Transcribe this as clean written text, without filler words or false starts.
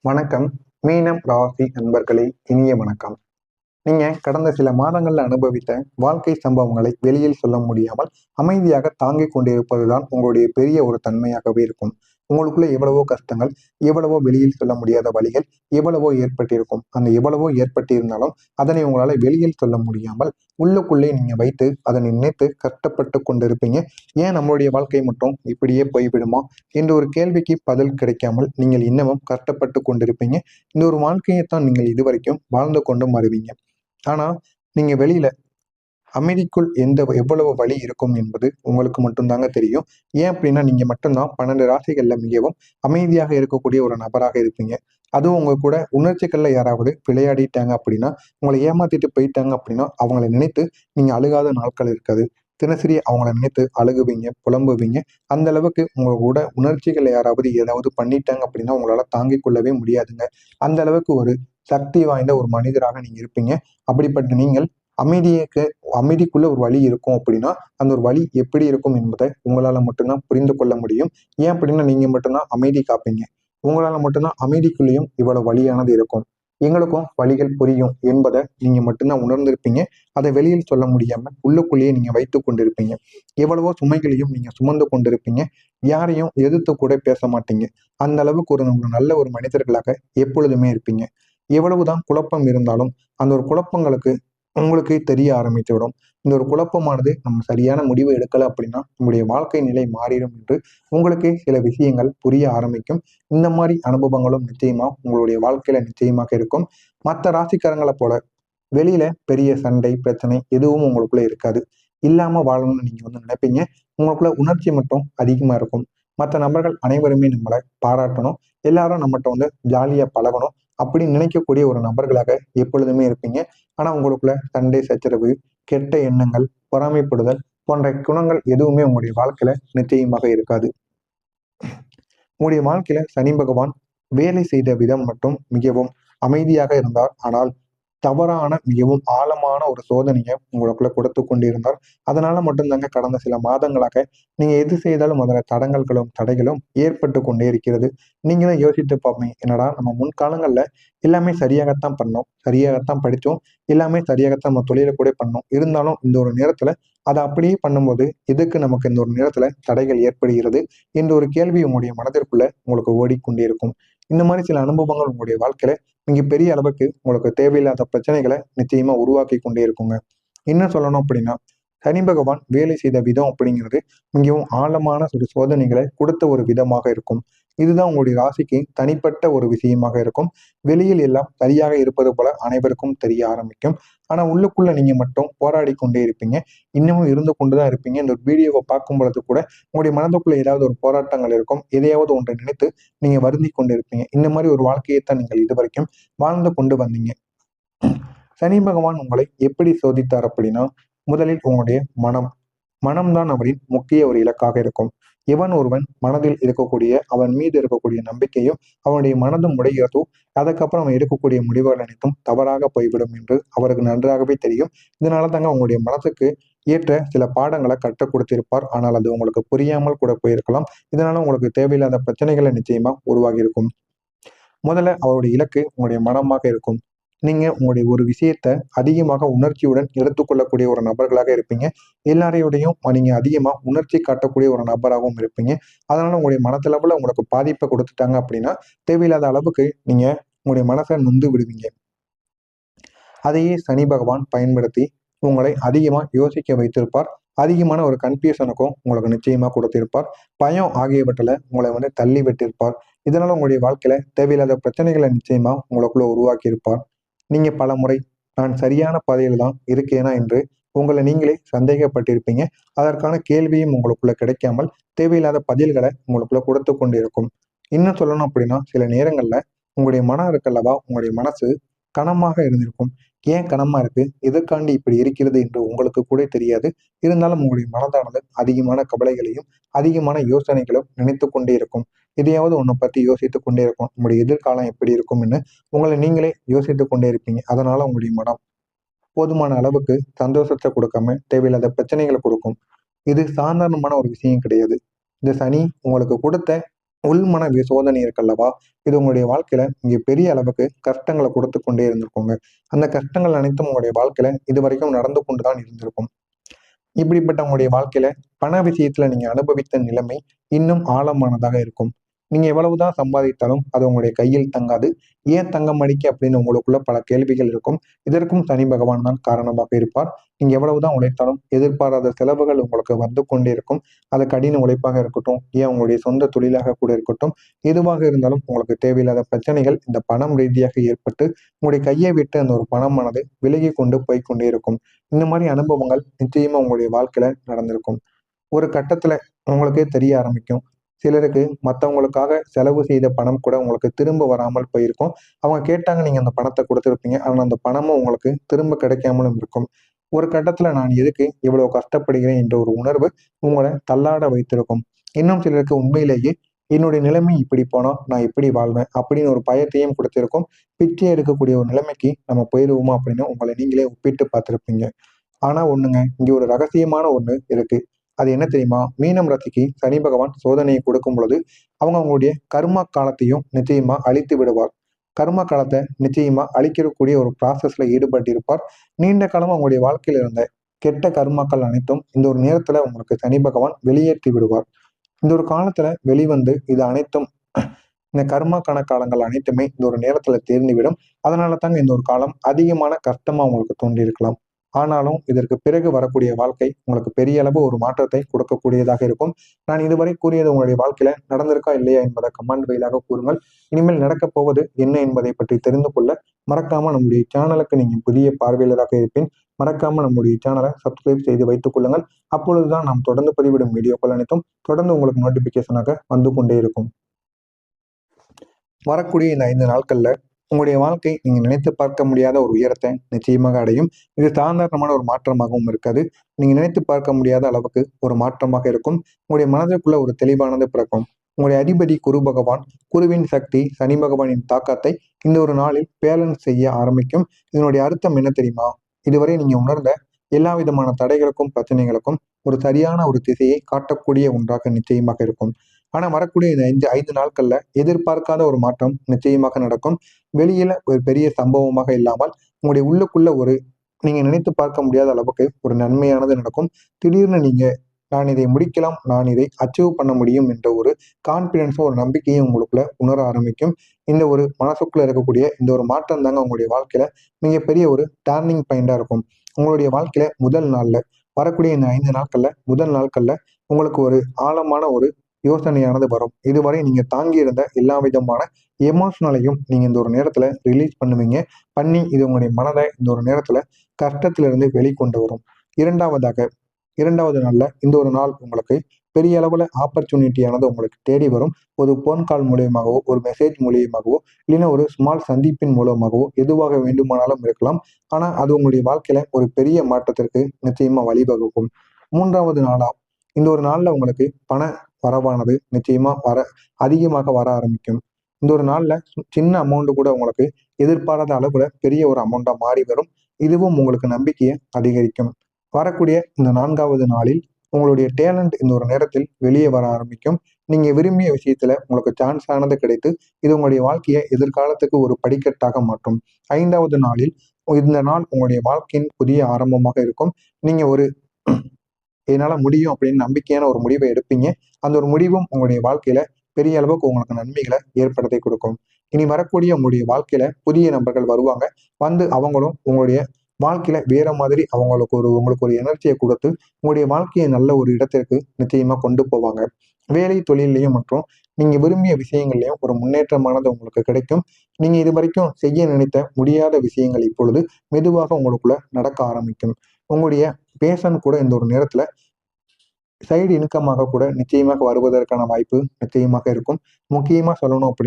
வணக்கம். மீனம் ராசி நண்பர்களே, இனிய வணக்கம். நீங்க கடந்த சில மாதங்கள்ல அனுபவித்த வாழ்க்கை சம்பவங்களை வெளியில் சொல்ல முடியாமல் அமைதியாக தாங்கிக் கொண்டிருப்பதுதான் உங்களுடைய பெரிய ஒரு தன்மையாகவே இருக்கும். உங்களுக்குள்ள எவ்வளவோ கஷ்டங்கள், எவ்வளவோ வெளியில் சொல்ல முடியாத வழிகள், எவ்வளவோ ஏற்பட்டிருக்கும். அந்த எவ்வளவோ ஏற்பட்டிருந்தாலும் அதனை உங்களால வெளியில் சொல்ல முடியாமல் உள்ளுக்குள்ளே நீங்க வைத்து அதனை நினைத்து கஷ்டப்பட்டு கொண்டிருப்பீங்க. ஏன் நம்மளுடைய வாழ்க்கை மட்டும் இப்படியே போய்விடுமா என்ற ஒரு கேள்விக்கு பதில் கிடைக்காமல் நீங்கள் இன்னமும் கஷ்டப்பட்டு கொண்டிருப்பீங்க. இந்த ஒரு வாழ்க்கையைத்தான் நீங்கள் இதுவரைக்கும் வாழ்ந்து கொண்டும் வருவீங்க. ஆனா நீங்க வெளியில அமைதிக்குள் எவ்வளவு வழி இருக்கும் என்பது உங்களுக்கு மட்டும்தாங்க தெரியும். ஏன் அப்படின்னா நீங்க மட்டும்தான் 12 ராசிகள்ல மிகவும் அமைதியாக இருக்கக்கூடிய ஒரு நபராக இருப்பீங்க. அதுவும் உங்க கூட உணர்ச்சிகள்ல யாராவது விளையாடிட்டாங்க அப்படின்னா, உங்களை ஏமாத்திட்டு போயிட்டாங்க அப்படின்னா, அவங்கள நினைத்து நீங்க அழுகாத நாட்கள் இருக்காது. தினசரி அவங்கள நினைத்து அழுகுவீங்க, புலம்புவீங்க. அந்த அளவுக்கு உங்க கூட உணர்ச்சிகள் யாராவது ஏதாவது பண்ணிட்டாங்க அப்படின்னா உங்களால தாங்கிக் கொள்ளவே முடியாதுங்க. அந்த அளவுக்கு ஒரு சக்தி வாய்ந்த ஒரு மனிதராக நீங்க இருப்பீங்க. அப்படிப்பட்ட நீங்கள் அமைதியைக்கு அமைதிக்குள்ள ஒரு வழி இருக்கும் அப்படின்னா, அந்த ஒரு வழி எப்படி இருக்கும் என்பதை உங்களால மட்டும்தான் புரிந்து கொள்ள முடியும். ஏன் அப்படின்னா நீங்க மட்டும்தான் அமைதி காப்பீங்க. உங்களால மட்டும்தான் அமைதிக்குள்ளேயும் இவ்வளவு வலியானது இருக்கும். எங்களுக்கும் வழிகள் புரியும் என்பதை நீங்க மட்டும்தான் உணர்ந்திருப்பீங்க. அதை வெளியில் சொல்ல முடியாம உள்ளுக்குள்ளேயே நீங்க வைத்துக் கொண்டிருப்பீங்க. எவ்வளவோ சுமைகளையும் நீங்க சுமந்து கொண்டிருப்பீங்க. யாரையும் எதிர்த்து கூட பேச மாட்டீங்க. அந்த அளவுக்கு ஒரு நல்ல ஒரு மனிதர்களாக எப்பொழுதுமே இருப்பீங்க. எவ்வளவுதான் குழப்பம் இருந்தாலும் அந்த ஒரு குழப்பங்களுக்கு உங்களுக்கே தெரிய ஆரம்பித்துவிடும். இந்த ஒரு குழப்பமானது நம்ம சரியான முடிவு எடுக்கல அப்படின்னா நம்முடைய வாழ்க்கை நிலை மாறிடும் என்று உங்களுக்கே சில விஷயங்கள் புரிய ஆரம்பிக்கும். இந்த மாதிரி அனுபவங்களும் நிச்சயமா உங்களுடைய வாழ்க்கையில நிச்சயமாக இருக்கும். மற்ற ராசிக்காரங்களை போல வெளியில பெரிய சண்டை பிரச்சனை எதுவும் உங்களுக்குள்ள இருக்காது. இல்லாம வாழணும்னு நீங்க நினைப்பீங்க. உங்களுக்குள்ள உணர்ச்சி மட்டும் அதிகமா இருக்கும். மற்ற நபர்கள் அனைவருமே நம்மளை பாராட்டணும், எல்லாரும் நம்மகிட்ட ஜாலியா பழகணும் அப்படின்னு நினைக்கக்கூடிய ஒரு நபர்களாக எப்பொழுதுமே இருப்பீங்க. ஆனா உங்களுக்குள்ள சண்டை சச்சரவு, கெட்ட எண்ணங்கள், பொறாமைப்படுதல் போன்ற குணங்கள் எதுவுமே உங்களுடைய வாழ்க்கையில நிச்சயமாக இருக்காது. உங்களுடைய வாழ்க்கையில சனி பகவான் வேலை செய்த விதம் மட்டும் மிகவும் அமைதியாக இருந்தார். ஆனால் தவறான மிகவும் ஆழமான ஒரு சோதனையை உங்களுக்குள்ள கொடுத்து கொண்டிருந்தார். அதனால மட்டும்தாங்க கடந்த சில மாதங்களாக நீங்க எது செய்தாலும் அதுல தடங்கல்களும் தடைகளும் ஏற்பட்டு கொண்டே இருக்கிறது. நீங்களும் யோசித்து பார்ப்பீங்க, என்னடா நம்ம முன்காலங்கள்ல எல்லாமே சரியாகத்தான் பண்ணோம், சரியாகத்தான் படித்தோம், எல்லாமே சரியாகத்தான் நம்ம தொழிலை கூட பண்ணோம். இருந்தாலும் இந்த ஒரு நேரத்துல அதை அப்படியே பண்ணும்போது எதுக்கு நமக்கு இந்த ஒரு நேரத்துல தடைகள் ஏற்படுகிறது என்ற ஒரு கேள்வி உங்களுடைய மனதிற்குள்ள உங்களுக்கு ஓடிக்கொண்டே இருக்கும். இந்த மாதிரி சில அனுபவங்கள் உங்களுடைய வாழ்க்கையில மிகப்பெரிய அளவுக்கு உங்களுக்கு தேவையில்லாத பிரச்சனைகளை நிச்சயமா உருவாக்கி கொண்டே இருக்குங்க. என்ன சொல்லணும் அப்படின்னா, சனி பகவான் வேலை செய்த விதம் அப்படிங்கிறது மிகவும் ஆழமான ஒரு சோதனைகளை கொடுத்த ஒரு விதமாக இருக்கும். இதுதான் உங்களுடைய ராசிக்கு தனிப்பட்ட ஒரு விஷயமாக இருக்கும். வெளியில் எல்லாம் சரியாக இருப்பது போல அனைவருக்கும் தெரிய ஆரம்பிக்கும். ஆனா உள்ளுக்குள்ள நீங்க மட்டும் போராடி கொண்டே இருப்பீங்க. இன்னமும் இருந்து கொண்டுதான் இருப்பீங்க. இந்த வீடியோவை பார்க்கும் பொழுது கூட உங்களுடைய மனதுக்குள்ள ஏதாவது ஒரு போராட்டங்கள் இருக்கும். எதையாவது ஒன்றை நினைத்து நீங்க வருந்தி கொண்டு இருப்பீங்க. இந்த மாதிரி ஒரு வாழ்க்கையைத்தான் நீங்கள் இதுவரைக்கும் வாழ்ந்து கொண்டு வந்தீங்க. சனி பகவான் உங்களை எப்படி சோதித்தார் அப்படின்னா, முதலில் உங்களுடைய மனம்தான் அவரின் முக்கிய ஒரு இலக்காக இருக்கும். எவன் ஒருவன் மனதில் இருக்கக்கூடிய அவன் மீது இருக்கக்கூடிய நம்பிக்கையும் அவனுடைய மனதும் உடைகிறதோ, அதுக்கப்புறம் அவன் எடுக்கக்கூடிய முடிவுகள் அனைத்தும் தவறாக போய்விடும் என்று அவருக்கு நன்றாகவே தெரியும். இதனால தாங்க உங்களுடைய மனசுக்கு ஏற்ற சில பாடங்களை கற்றுக் கொடுத்திருப்பார். ஆனால் அது உங்களுக்கு புரியாமல் கூட போயிருக்கலாம். இதனால உங்களுக்கு தேவையில்லாத பிரச்சனைகளை நிச்சயமா உருவாகி இருக்கும். முதல்ல அவருடைய இலக்கு உங்களுடைய மனமாக இருக்கும். நீங்க உங்களுடைய ஒரு விஷயத்த அதிகமாக உணர்ச்சியுடன் எடுத்துக்கொள்ளக்கூடிய ஒரு நபர்களாக இருப்பீங்க. எல்லாரையோடையும் நீங்க அதிகமா உணர்ச்சி காட்டக்கூடிய ஒரு நபராகவும் இருப்பீங்க. அதனால உங்களுடைய மனதளவுல உங்களுக்கு பாதிப்பை கொடுத்துட்டாங்க அப்படின்னா, தேவையில்லாத அளவுக்கு நீங்க உங்களுடைய மனசை நொந்து விடுவீங்க. அதையே சனி பகவான் பயன்படுத்தி உங்களை அதிகமா யோசிக்க வைத்திருப்பார். அதிகமான ஒரு கன்ஃபியூஷனுக்கும் உங்களுக்கு நிச்சயமா கொடுத்திருப்பார். பயம் ஆகியவற்றில உங்களை தள்ளி விட்டிருப்பார். இதனால உங்களுடைய வாழ்க்கையில தேவையில்லாத பிரச்சனைகளை நிச்சயமா உங்களுக்குள்ள உருவாக்கி இருப்பார். நீங்க பலமுறை நான் சரியான பாதையில தான் இருக்கேனா என்று உங்களை நீங்களே சந்தேகப்பட்டிருப்பீங்க. அதற்கான கேள்வியும் உங்களுக்குள்ள கிடைக்காமல் தேவையில்லாத பதில்களை உங்களுக்குள்ள கொடுத்து கொண்டிருக்கும். இன்னும் சொல்லணும் அப்படின்னா சில நேரங்கள்ல உங்களுடைய மனம் இருக்கல்லவா, உங்களுடைய மனசு கனமாக இருந்திருக்கும். ஏன் கனமா இருக்கு, எதற்காண்டி இப்படி இருக்கிறது என்று உங்களுக்கு கூட தெரியாது. இருந்தாலும் உங்களுடைய மனதானது அதிகமான கவலைகளையும் அதிகமான யோசனைகளும் நினைத்து கொண்டே இருக்கும். எதையாவது ஒன்றை பத்தி யோசித்துக் கொண்டே இருக்கும். உங்களுடைய எதிர்காலம் எப்படி இருக்கும்னு உங்களை நீங்களே யோசித்துக் கொண்டே இருப்பீங்க. அதனால உங்களுடைய மனம் போதுமான அளவுக்கு சந்தோஷத்தை கொடுக்காம தேவையில்லாத பிரச்சனைகளை கொடுக்கும். இது சாதாரணமான ஒரு விஷயம் கிடையாது. இந்த சனி உங்களுக்கு கொடுத்த உள்மன சோதனை இருக்கல்லவா, இது உங்களுடைய வாழ்க்கையில இங்க பெரிய அளவுக்கு கஷ்டங்களை கொடுத்து கொண்டே இருந்திருக்குங்க. அந்த கஷ்டங்கள் அனைத்தும் உங்களுடைய வாழ்க்கையில இதுவரைக்கும் நடந்து கொண்டுதான் இருந்திருக்கும். இப்படிப்பட்ட உங்களுடைய வாழ்க்கையில பண விஷயத்துல நீங்க அனுபவித்த நிலைமை இன்னும் ஆழமானதாக இருக்கும். நீங்க எவ்வளவுதான் சம்பாதித்தாலும் அது உங்களுடைய கையில் தங்காது. ஏன் தங்க மாட்டேங்குது அப்படின்னு உங்களுக்குள்ள பல கேள்விகள் இருக்கும். இதற்கும் சனி பகவான் தான் காரணமாக இருப்பார். நீங்க எவ்வளவுதான் உழைத்தாலும் எதிர்பாராத செலவுகள் உங்களுக்கு வந்து கொண்டே இருக்கும். அது கடின உழைப்பாக இருக்கட்டும், ஏன் உங்களுடைய சொந்த தொழிலாக கூட இருக்கட்டும், எதுவாக இருந்தாலும் உங்களுக்கு தேவையில்லாத பிரச்சனைகள் இந்த பணம் ரீதியாக ஏற்பட்டு உங்களுடைய கையை விட்டு அந்த ஒரு பணமானது விலகி கொண்டு போய்க்கொண்டே இருக்கும். இந்த மாதிரி அனுபவங்கள் நிச்சயமா உங்களுடைய வாழ்க்கையில நடந்திருக்கும். ஒரு கட்டத்துல உங்களுக்கே தெரிய ஆரம்பிக்கும். சிலருக்கு மத்தவங்களுக்காக செலவு செய்த பணம் கூட உங்களுக்கு திரும்ப வராமல் போயிருக்கும். அவங்க கேட்டாங்க, நீங்க அந்த பணத்த குடுத்திருப்பீங்க. ஆனா அந்த பணமும் உங்களுக்கு திரும்ப கிடைக்காமலும் இருக்கும். ஒரு கட்டத்துல நான் எதுக்கு இவ்வளவு கஷ்டப்படுகிறேன் என்ற ஒரு உணர்வு உங்கள தள்ளாட வைத்திருக்கும். இன்னும் சிலருக்கு உண்மையிலேயே என்னுடைய நிலைமை இப்படி போனா நான் எப்படி வாழ்வேன்? அப்படின்னு ஒரு பயத்தையும் குடுத்திருக்கும். பிச்சை எடுக்கக்கூடிய ஒரு நிலைமைக்கு நம்ம போயிருவோமா அப்படின்னு உங்கள நீங்களே ஒப்பிட்டு பார்த்திருப்பீங்க. ஆனா ஒண்ணுங்க, இங்க ஒரு ரகசியமான ஒண்ணு இருக்கு. அது என்ன தெரியுமா? மீனம் ராசிக்கு சனி பகவான் சோதனையை கொடுக்கும் பொழுது, அவங்க அவங்களுடைய கர்மா காலத்தையும் நிச்சயமா அழித்து விடுவார். கர்ம காலத்தை நிச்சயமா அழிக்கக்கூடிய ஒரு ப்ராசஸ்ல ஈடுபட்டிருப்பார். நீண்ட காலமா உங்களுடைய வாழ்க்கையில இருந்த கெட்ட கர்மாக்கள் அனைத்தும் இந்த ஒரு நேரத்துல உங்களுக்கு சனி பகவான் வெளியேற்றி விடுவார். இந்த ஒரு காலத்துல வெளிவந்து இது அனைத்தும் இந்த கர்மாக்கான காலங்கள் அனைத்துமே இந்த ஒரு நேரத்துல தேர்ந்துவிடும். அதனால தாங்க இந்த ஒரு காலம் அதிகமான கஷ்டமா உங்களுக்கு தோன்றியிருக்கலாம். ஆனாலும் இதற்கு பிறகு வரக்கூடிய வாழ்க்கை உங்களுக்கு பெரிய அளவு ஒரு மாற்றத்தை கொடுக்கக்கூடியதாக இருக்கும். நான் இதுவரை கூறியது உங்களுடைய வாழ்க்கையில நடந்திருக்கா இல்லையா என்பதை கமெண்ட் வாயிலாக கூறுங்கள். இனிமேல் நடக்கப் போவது என்ன என்பதை பற்றி தெரிந்து கொள்ள மறக்காம நம்முடைய சேனலுக்கு நீங்க புதிய பார்வையாளராக இருப்பேன். மறக்காம நம்முடைய சேனலை சப்ஸ்கிரைப் செய்து வைத்துக் கொள்ளுங்கள். அப்பொழுதுதான் நாம் தொடர்ந்து பதிவிடும் வீடியோக்கள் அனைத்தும் தொடர்ந்து உங்களுக்கு நோட்டிபிகேஷனாக வந்து கொண்டே இருக்கும். வரக்கூடிய இந்த 5 நாட்கள்ல உங்களுடைய வாழ்க்கை நீங்க நினைத்து பார்க்க முடியாத ஒரு உயரத்தை நிச்சயமாக அடையும். இது சாதாரணமான ஒரு மாற்றமாகவும் இருக்காது. நீங்க நினைத்து பார்க்க முடியாத அளவுக்கு ஒரு மாற்றமாக இருக்கும். உங்களுடைய மனதிற்குள்ள ஒரு தெளிவானது பிறக்கும். உங்களுடைய அதிபதி குரு பகவான், குருவின் சக்தி சனி பகவானின் தாக்கத்தை இந்த ஒரு நாளில் பேலன்ஸ் செய்ய ஆரம்பிக்கும். இதனுடைய அர்த்தம் என்ன தெரியுமா? இதுவரை நீங்க உணர்ந்த எல்லா விதமான தடைகளுக்கும் பிரச்சனைகளுக்கும் ஒரு சரியான ஒரு திசையை காட்டக்கூடிய ஒன்றாக நிச்சயமாக இருக்கும். ஆனா வரக்கூடிய இந்த 5 நாட்கள்ல எதிர்பார்க்காத ஒரு மாற்றம் நிச்சயமாக நடக்கும். வெளியில ஒரு பெரிய சம்பவமாக இல்லாமல் உங்களுடைய உள்ளுக்குள்ள ஒரு நீங்க நினைத்து பார்க்க முடியாத அளவுக்கு ஒரு நன்மையானது நடக்கும். திடீர்னு நீங்க நான் இதை முடிக்கலாம், நான் இதை அச்சீவ் பண்ண முடியும் என்ற ஒரு கான்பிடன்ஸும் ஒரு நம்பிக்கையும் உங்களுக்குள்ள உணர ஆரம்பிக்கும். இந்த ஒரு மனசுக்குள்ள இருக்கக்கூடிய இந்த ஒரு மாற்றம் தாங்க உங்களுடைய வாழ்க்கையில மிகப்பெரிய ஒரு டர்னிங் பாயிண்டா இருக்கும். உங்களுடைய வாழ்க்கையில முதல் நாள்ல வரக்கூடிய இந்த 5 நாட்கள்ல முதல் நாட்கள்ல உங்களுக்கு ஒரு ஆழமான ஒரு யோசனையானது வரும். இதுவரை நீங்க தாங்கி இருந்த எல்லா விதமான எமோஷனலையும் நீங்க இந்த ஒரு நேரத்துல ரிலீஸ் பண்ணுவீங்க. பண்ணி இது உங்களுடைய மனதை இந்த ஒரு நேரத்துல கஷ்டத்திலிருந்து வெளிக்கொண்டு வரும். இரண்டாவதாக 2வது நாள்ல இந்த ஒரு நாள் உங்களுக்கு பெரிய அளவுல ஆப்பர்ச்சுனிட்டியானது உங்களுக்கு தேடி வரும். ஒரு போன் கால் மூலியமாகவோ, ஒரு மெசேஜ் மூலியமாகவோ, இல்லைன்னா ஒரு ஸ்மால் சந்திப்பின் மூலமாகவோ எதுவாக வேண்டுமானாலும் இருக்கலாம். ஆனா அது உங்களுடைய வாழ்க்கையில ஒரு பெரிய மாற்றத்திற்கு நிச்சயமா வழிவகுக்கும். 3வது நாளா இந்த ஒரு நாள்ல உங்களுக்கு பண வரவானது நிச்சயமா அதிகமாக வர ஆரம்பிக்கும். இந்த ஒரு நாள்ல சின்ன அமௌண்ட் கூட உங்களுக்கு எதிர்பாராத அளவுல பெரிய ஒரு அமௌண்டா மாறி வரும். இதுவும் உங்களுக்கு நம்பிக்கையை அதிகரிக்கும். வரக்கூடிய இந்த 4வது நாளில் உங்களுடைய டேலண்ட் இந்த ஒரு நேரத்தில் வெளியே வர ஆரம்பிக்கும். நீங்க விரும்பிய விஷயத்துல உங்களுக்கு சான்ஸ் ஆனது கிடைத்து இது உங்களுடைய வாழ்க்கையை எதிர்காலத்துக்கு ஒரு படிக்கட்டாக மாற்றும். 5வது நாளில் இந்த நாள் உங்களுடைய வாழ்க்கையின் புதிய ஆரம்பமாக இருக்கும். நீங்க ஒரு என்னால முடியும் அப்படின்னு நம்பிக்கையான ஒரு முடிவை எடுப்பீங்க. அந்த ஒரு முடிவும் உங்களுடைய வாழ்க்கையில பெரிய அளவுக்கு உங்களுக்கு நன்மைகளை ஏற்படுத்தி கொடுக்கும். இனி வரக்கூடிய உங்களுடைய வாழ்க்கையில புதிய நபர்கள் வருவாங்க. வந்து அவங்களும் உங்களுடைய வாழ்க்கையில வேற மாதிரி உங்களுக்கு ஒரு எனர்ஜியை கொடுத்து உங்களுடைய வாழ்க்கையை நல்ல ஒரு இடத்திற்கு நிச்சயமா கொண்டு போவாங்க. வேலை தொழிலையும் மற்றும் நீங்க விரும்பிய விஷயங்கள்லயும் ஒரு முன்னேற்றமானது உங்களுக்கு கிடைக்கும். நீங்க இதுவரைக்கும் செய்ய நினைத்த முடியாத விஷயங்கள் இப்பொழுது மெதுவாக உங்களுக்குள்ள நடக்க ஆரம்பிக்கும். உங்களுடைய பேஷன் கூட இந்த ஒரு நேரத்துல சைடு இன்கமாக கூட நிச்சயமாக வருவதற்கான வாய்ப்பு நிச்சயமாக இருக்கும். முக்கியமா சொல்லணும் அப்படின்னு